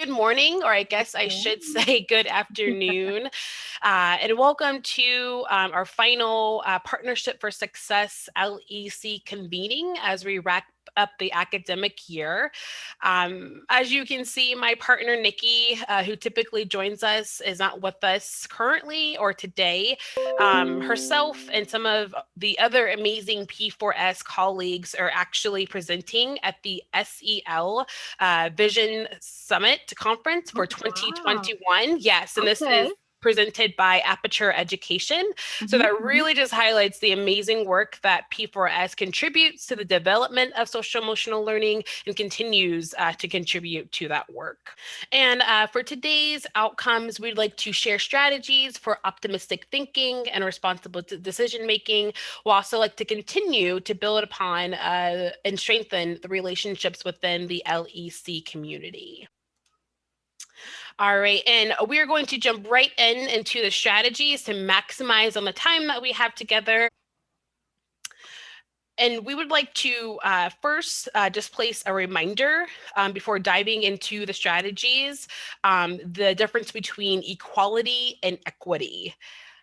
Good morning, or I guess I should say good afternoon, and welcome to our final Partnership for Success LEC convening as we wrap up the academic year. As you can see, my partner Nikki, who typically joins us, is not with us currently or today. Herself and some of the other amazing P4S colleagues are actually presenting at the SEL Vision Summit Conference for 2021. Yes, and this is presented by Aperture Education. So that really just highlights the amazing work that P4S contributes to the development of social emotional learning and continues to contribute to that work. And for today's outcomes, we'd like to share strategies for optimistic thinking and responsible decision making. We'll also like to continue to build upon and strengthen the relationships within the LEC community. All right, and we are going to jump right into the strategies to maximize on the time that we have together. And we would like to first just place a reminder before diving into the strategies, the difference between equality and equity.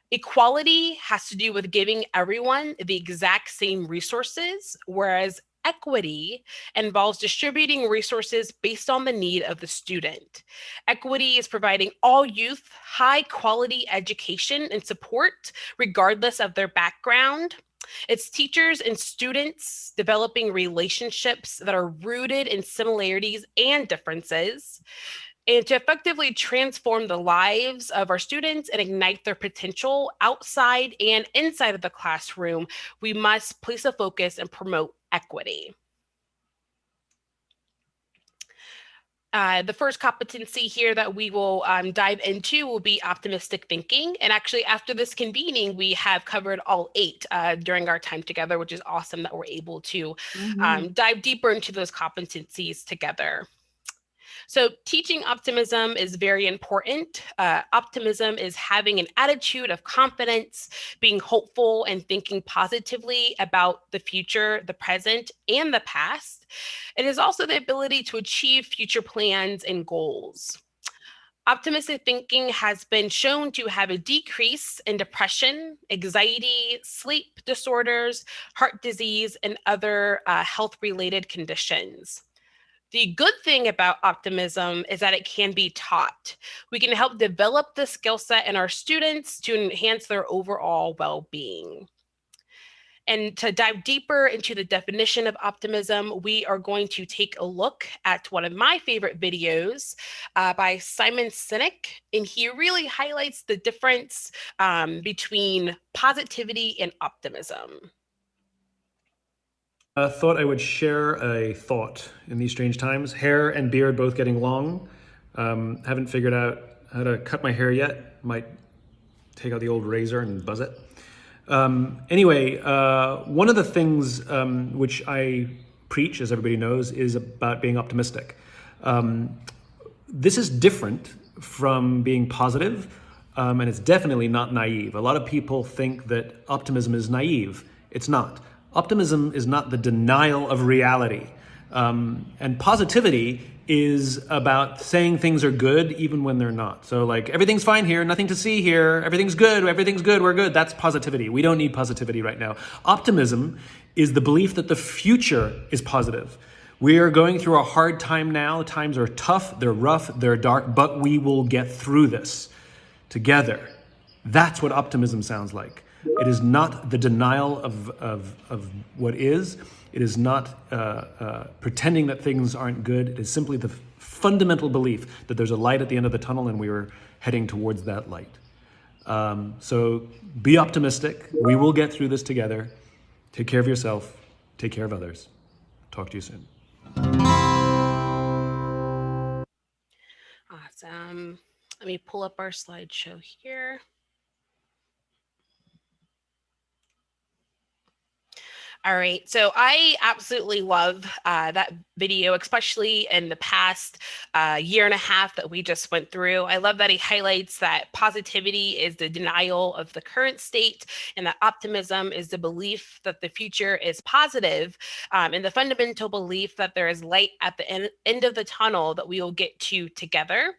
Equality has to do with giving everyone the exact same resources, whereas equity involves distributing resources based on the need of the student. Equity is providing all youth high quality education and support, regardless of their background. It's teachers and students developing relationships that are rooted in similarities and differences. And to effectively transform the lives of our students and ignite their potential outside and inside of the classroom, we must place a focus and promote equity. The first competency here that we will dive into will be optimistic thinking. And actually, after this convening, we have covered all 8 during our time together, which is awesome that we're able to dive deeper into those competencies together. So teaching optimism is very important. Optimism is having an attitude of confidence, being hopeful, and thinking positively about the future, the present, and the past. It is also the ability to achieve future plans and goals. Optimistic thinking has been shown to have a decrease in depression, anxiety, sleep disorders, heart disease, and other health-related conditions. The good thing about optimism is that it can be taught. We can help develop the skill set in our students to enhance their overall well-being. And to dive deeper into the definition of optimism, we are going to take a look at one of my favorite videos by Simon Sinek. And he really highlights the difference between positivity and optimism. Thought I would share a thought in these strange times. Hair and beard both getting long. Haven't figured out how to cut my hair yet. Might take out the old razor and buzz it. Anyway, one of the things which I preach, as everybody knows, is about being optimistic. This is different from being positive, and it's definitely not naive. A lot of people think that optimism is naive. It's not. Optimism is not the denial of reality. And positivity is about saying things are good even when they're not. So like, everything's fine here, nothing to see here, everything's good, we're good. That's positivity. We don't need positivity right now. Optimism is the belief that the future is positive. We are going through a hard time now. Times are tough, they're rough, they're dark, but we will get through this together. That's what optimism sounds like. It is not the denial of what is. It is not pretending that things aren't good. It is simply the fundamental belief that there's a light at the end of the tunnel and we are heading towards that light. So be optimistic. We will get through this together. Take care of yourself. Take care of others. Talk to you soon. Awesome. Let me pull up our slideshow here. All right. So I absolutely love that video, especially in the past year and a half that we just went through. I love that he highlights that positivity is the denial of the current state, and that optimism is the belief that the future is positive, and the fundamental belief that there is light at the end of the tunnel that we will get to together.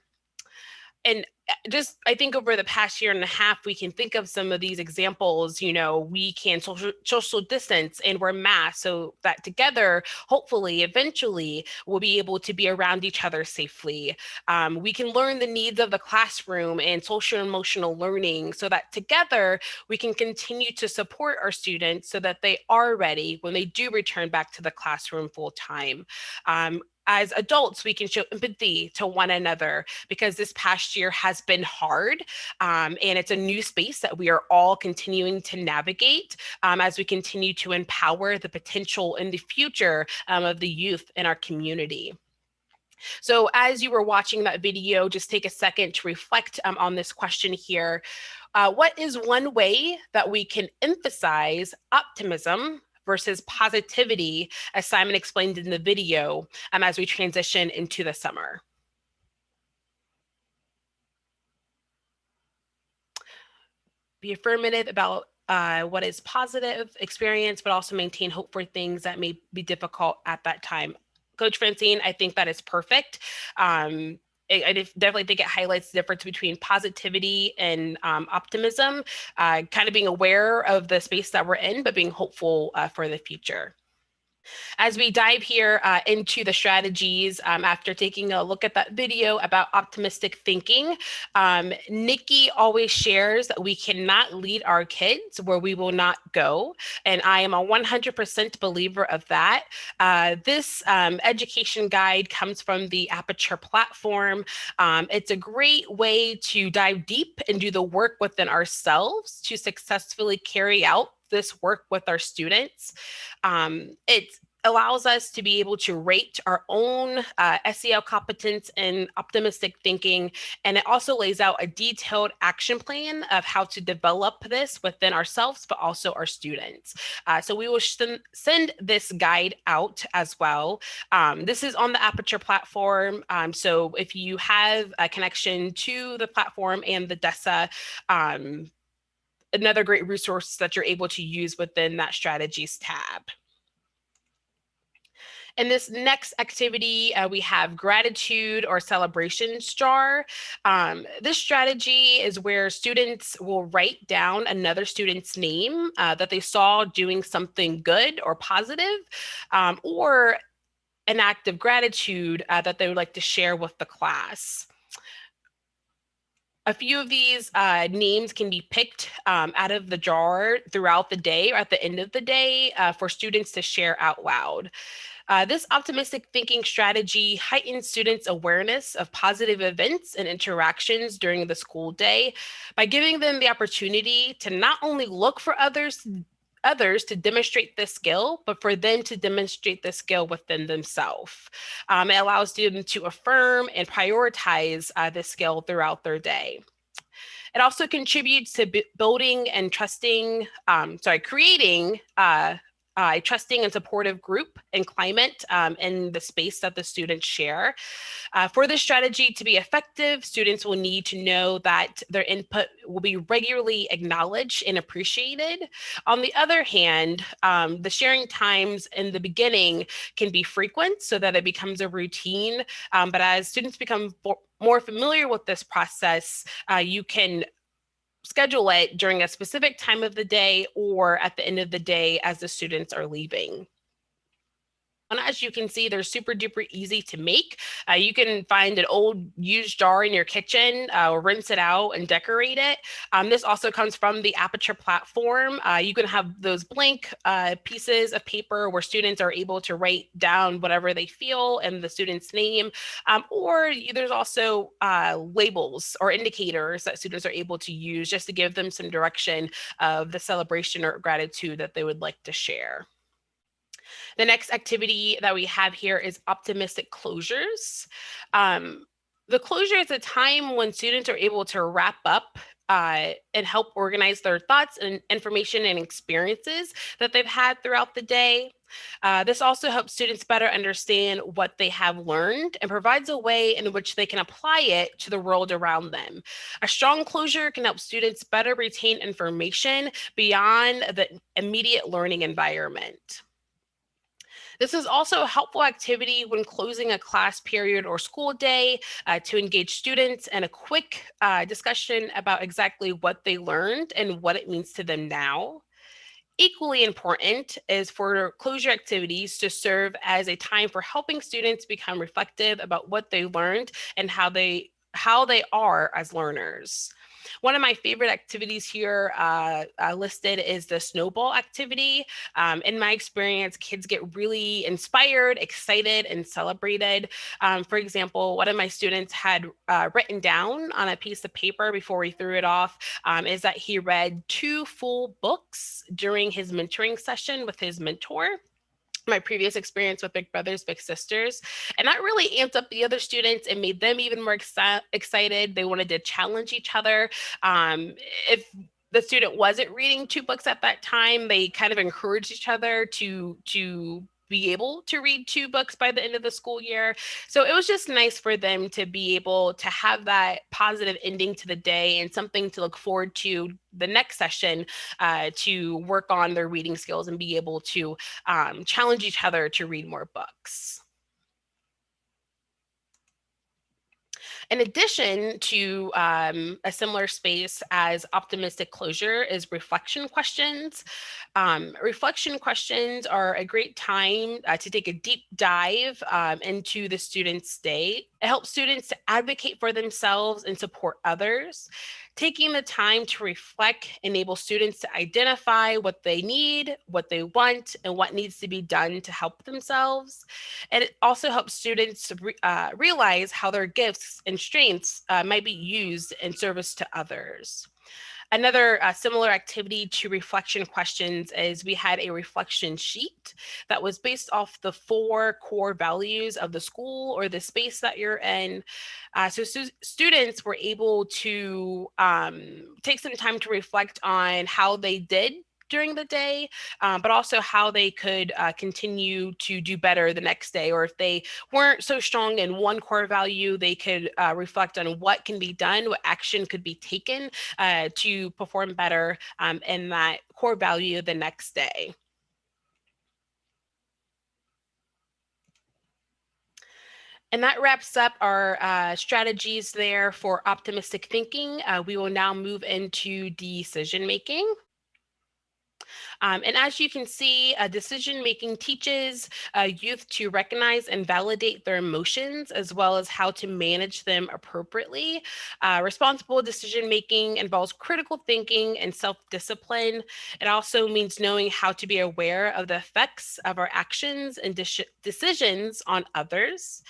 And just I think over the past year and a half, we can think of some of these examples. We can social distance and wear masks so that together, hopefully, eventually, we'll be able to be around each other safely. We can learn the needs of the classroom and social emotional learning so that together we can continue to support our students so that they are ready when they do return back to the classroom full time. As adults, we can show empathy to one another because this past year has been hard, and it's a new space that we are all continuing to navigate as we continue to empower the potential in the future of the youth in our community. So as you were watching that video, just take a second to reflect on this question here. What is one way that we can emphasize optimism versus positivity, as Simon explained in the video, as we transition into the summer? Be affirmative about what is positive experience, but also maintain hope for things that may be difficult at that time. Coach Francine, I think that is perfect. I definitely think it highlights the difference between positivity and optimism, kind of being aware of the space that we're in, but being hopeful for the future. As we dive here into the strategies, after taking a look at that video about optimistic thinking, Nikki always shares that we cannot lead our kids where we will not go. And I am a 100% believer of that. This education guide comes from the Aperture platform. It's a great way to dive deep and do the work within ourselves to successfully carry out this work with our students. It allows us to be able to rate our own SEL competence and optimistic thinking. And it also lays out a detailed action plan of how to develop this within ourselves, but also our students. So we will send this guide out as well. This is on the Aperture platform. So if you have a connection to the platform and the DESA, another great resource that you're able to use within that strategies tab. In this next activity, we have gratitude or celebration jar. This strategy is where students will write down another student's name that they saw doing something good or positive, or an act of gratitude that they would like to share with the class. A few of these names can be picked out of the jar throughout the day or at the end of the day for students to share out loud. This optimistic thinking strategy heightens students' awareness of positive events and interactions during the school day by giving them the opportunity to not only look for others to demonstrate this skill, but for them to demonstrate this skill within themselves. It allows them to affirm and prioritize this skill throughout their day. It also contributes to building and creating a trusting and supportive group and climate in the space that the students share. For this strategy to be effective, students will need to know that their input will be regularly acknowledged and appreciated. On the other hand, the sharing times in the beginning can be frequent so that it becomes a routine. But as students become more familiar with this process, you can schedule it during a specific time of the day or at the end of the day as the students are leaving. And as you can see, they're super duper easy to make. You can find an old used jar in your kitchen, rinse it out and decorate it. This also comes from the Aperture platform. You can have those blank pieces of paper where students are able to write down whatever they feel and the student's name. Or there's also labels or indicators that students are able to use just to give them some direction of the celebration or gratitude that they would like to share. The next activity that we have here is optimistic closures. The closure is a time when students are able to wrap up and help organize their thoughts and information and experiences that they've had throughout the day. This also helps students better understand what they have learned and provides a way in which they can apply it to the world around them. A strong closure can help students better retain information beyond the immediate learning environment. This is also a helpful activity when closing a class period or school day to engage students in a quick discussion about exactly what they learned and what it means to them now. Equally important is for closure activities to serve as a time for helping students become reflective about what they learned and how they are as learners. One of my favorite activities here listed is the snowball activity. In my experience, kids get really inspired, excited, and celebrated. For example, one of my students had written down on a piece of paper before we threw it off is that he read 2 full books during his mentoring session with his mentor, my previous experience with Big Brothers Big Sisters, and that really amped up the other students and made them even more excited. They wanted to challenge each other. If the student wasn't reading 2 books at that time, they kind of encouraged each other to be able to read 2 books by the end of the school year. So it was just nice for them to be able to have that positive ending to the day and something to look forward to the next session to work on their reading skills and be able to challenge each other to read more books. In addition to a similar space as optimistic closure is reflection questions. Reflection questions are a great time to take a deep dive into the student's day. It helps students to advocate for themselves and support others. Taking the time to reflect enables students to identify what they need, what they want, and what needs to be done to help themselves. And it also helps students realize how their gifts and strengths might be used in service to others. Another similar activity to reflection questions is we had a reflection sheet that was based off the 4 core values of the school or the space that you're in. So students were able to take some time to reflect on how they did during the day, but also how they could continue to do better the next day. Or if they weren't so strong in one core value, they could reflect on what can be done, what action could be taken to perform better in that core value the next day. And that wraps up our strategies there for optimistic thinking. We will now move into decision making. And as you can see, decision making teaches youth to recognize and validate their emotions as well as how to manage them appropriately. Responsible decision making involves critical thinking and self discipline. It also means knowing how to be aware of the effects of our actions and decisions on others.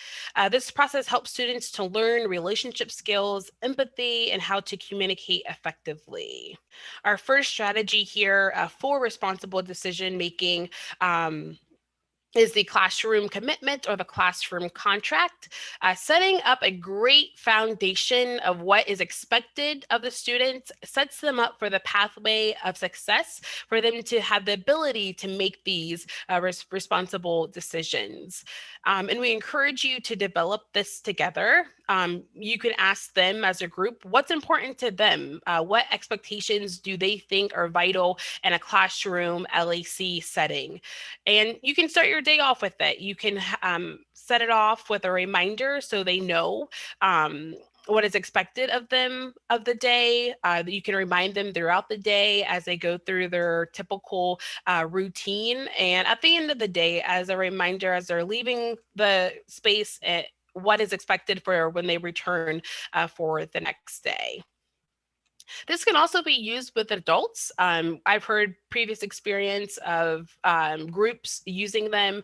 This process helps students to learn relationship skills, empathy, and how to communicate effectively. Our first strategy here for responsible decision making is the classroom commitment or the classroom contract, setting up a great foundation of what is expected of the students sets them up for the pathway of success for them to have the ability to make these responsible decisions. And we encourage you to develop this together. You can ask them as a group what's important to them, what expectations do they think are vital in a classroom LEC setting. And you can start your day off with it. You can set it off with a reminder so they know what is expected of them of the day. You can remind them throughout the day as they go through their typical routine. And at the end of the day, as a reminder, as they're leaving the space, what is expected for when they return for the next day. This can also be used with adults. I've heard previous experience of groups using them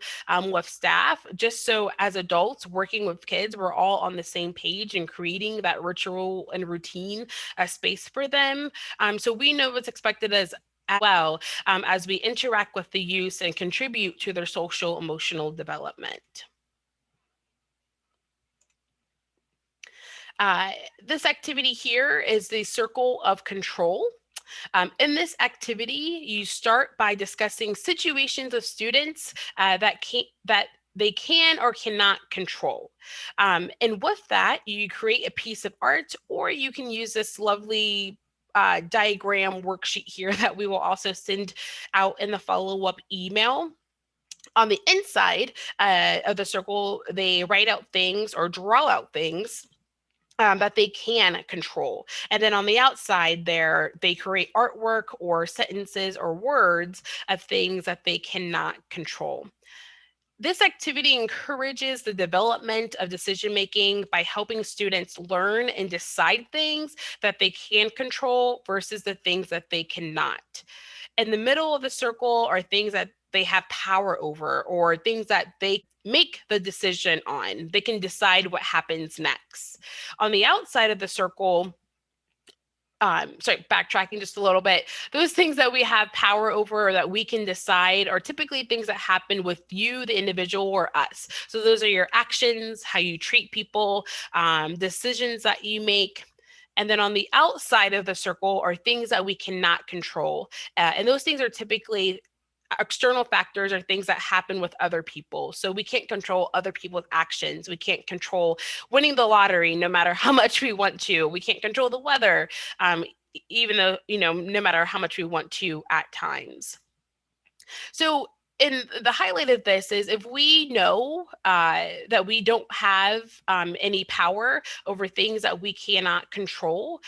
with staff, just so as adults working with kids, we're all on the same page and creating that ritual and routine space for them. So we know what's expected as well as we interact with the youth and contribute to their social emotional development. Uh, this activity here is the circle of control. In this activity, you start by discussing situations of students that they can or cannot control. And with that, you create a piece of art, or you can use this lovely diagram worksheet here that we will also send out in the follow-up email. On the inside of the circle, they write out things or draw out things that they can control. And then on the outside there, they create artwork or sentences or words of things that they cannot control. This activity encourages the development of decision making by helping students learn and decide things that they can control versus the things that they cannot. In the middle of the circle are things that they have power over or things that they make the decision on. They can decide what happens next. On the outside of the circle, sorry, backtracking just a little bit, those things that we have power over or that we can decide are typically things that happen with you, the individual, or us. So those are your actions, how you treat people, decisions that you make. And then on the outside of the circle are things that we cannot control. And those things are typically external factors or things that happen with other people. So we can't control other people's actions. We can't control winning the lottery no matter how much we want to. We can't control the weather, even though, no matter how much we want to at times. So, in the highlight of this is if we know that we don't have any power over things that we cannot control,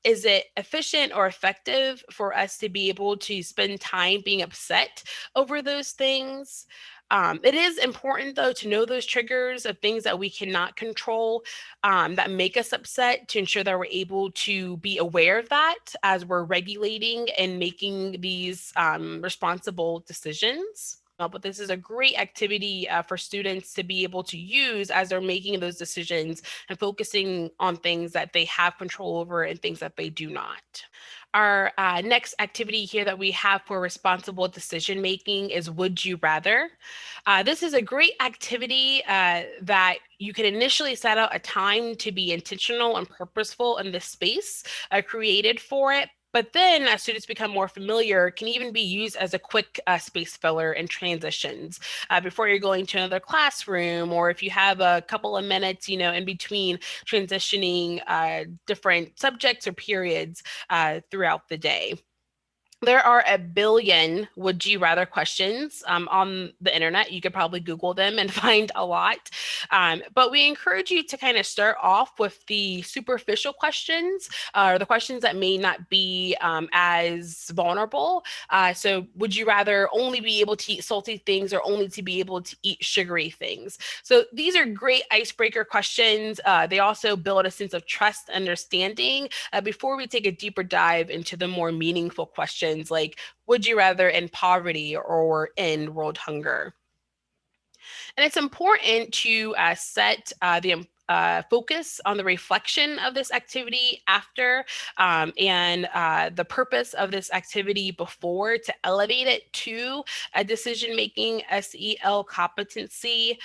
is it efficient or effective for us to be able to spend time being upset over those things? It is important, though, to know those triggers of things that we cannot control that make us upset to ensure that we're able to be aware of that as we're regulating and making these responsible decisions. But this is a great activity for students to be able to use as they're making those decisions and focusing on things that they have control over and things that they do not. Our next activity here that we have for responsible decision making is Would You Rather? This is a great activity that you can initially set out a time to be intentional and purposeful in this space created for it. But then, as students become more familiar, can even be used as a quick space filler in transitions before you're going to another classroom, or if you have a couple of minutes, in between transitioning different subjects or periods throughout the day. There are a billion would you rather questions on the internet. You could probably Google them and find a lot. But we encourage you to kind of start off with the superficial questions or the questions that may not be as vulnerable. So, would you rather only be able to eat salty things or only to be able to eat sugary things? So, these are great icebreaker questions. They also build a sense of trust, understanding before we take a deeper dive into the more meaningful questions like would you rather end poverty or end world hunger? And it's important to set the focus on the reflection of this activity after and the purpose of this activity before to elevate it to a decision making SEL competency.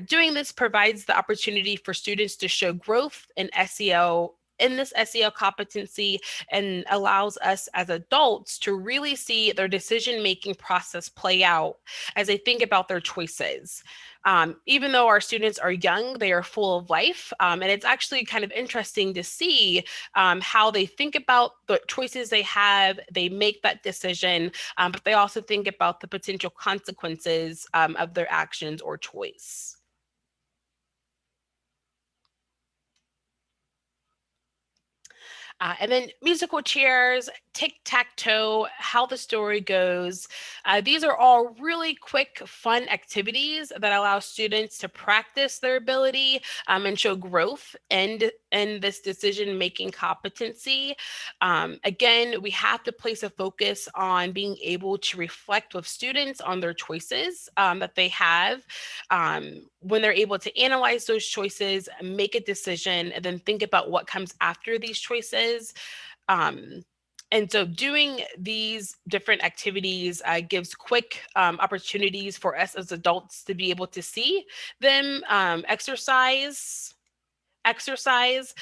Doing this provides the opportunity for students to show growth in this SEL competency and allows us as adults to really see their decision making process play out as they think about their choices. Even though our students are young, they are full of life. And it's actually kind of interesting to see how they think about the choices they have, they make that decision, but they also think about the potential consequences of their actions or choice. And then musical chairs, tic-tac-toe, how the story goes. These are all really quick, fun activities that allow students to practice their ability and show growth in this decision-making competency. Again, we have to place a focus on being able to reflect with students on their choices that they have. When they're able to analyze those choices, make a decision, and then think about what comes after these choices. Um, and so doing these different activities gives quick opportunities for us as adults to be able to see them exercise exercise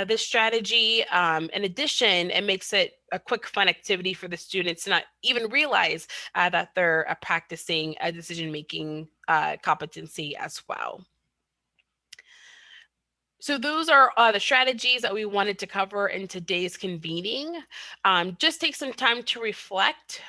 this strategy. In addition, it makes it a quick, fun activity for the students to not even realize that they're practicing a decision-making competency as well. So those are the strategies that we wanted to cover in today's convening. Just take some time to reflect.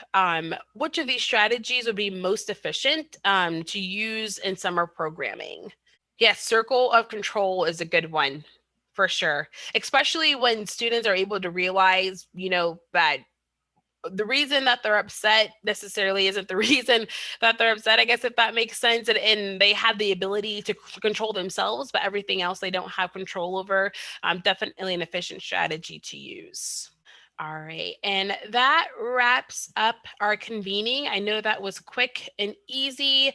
Which of these strategies would be most efficient to use in summer programming? Yes, circle of control is a good one for sure, especially when students are able to realize, that the reason that they're upset necessarily isn't the reason that they're upset, I guess, if that makes sense. And they have the ability to control themselves, but everything else they don't have control over. Definitely an efficient strategy to use. All right, and that wraps up our convening. I know that was quick and easy.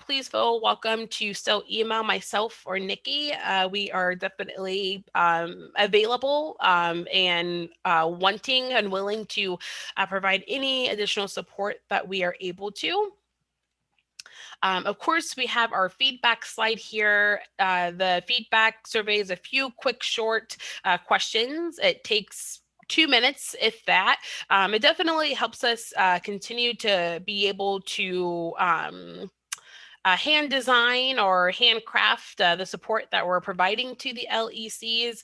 Please feel welcome to still email myself or Nikki. We are definitely available and wanting and willing to provide any additional support that we are able to. Of course, we have our feedback slide here. The feedback survey is a few quick, short questions. It takes 2 minutes, if that. It definitely helps us continue to be able to hand design or handcraft the support that we're providing to the LECs.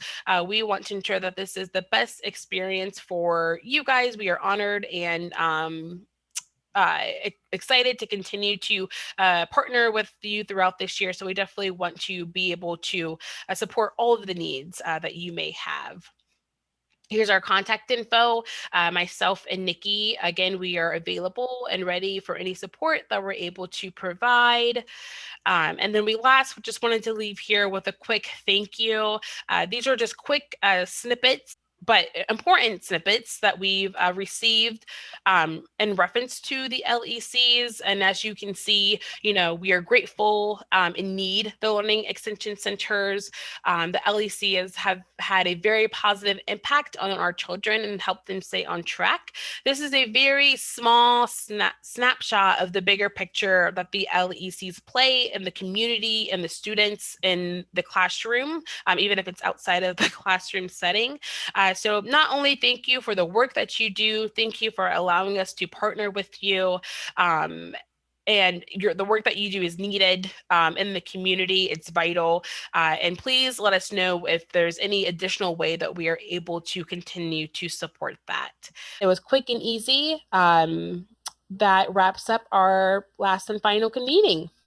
We want to ensure that this is the best experience for you guys. We are honored and excited to continue to partner with you throughout this year. So we definitely want to be able to support all of the needs that you may have. Here's our contact info. Myself and Nikki, again, we are available and ready for any support that we're able to provide. And then we just wanted to leave here with a quick thank you. These are just quick snippets, but important snippets that we've received in reference to the LECs. And as you can see, we are grateful and need the Learning Extension Centers. The LECs have had a very positive impact on our children and helped them stay on track. This is a very small snapshot of the bigger picture that the LECs play in the community and the students in the classroom, even if it's outside of the classroom setting. So not only thank you for the work that you do, thank you for allowing us to partner with you. And the work that you do is needed in the community. It's vital. And please let us know if there's any additional way that we are able to continue to support that. It was quick and easy. That wraps up our last and final convening.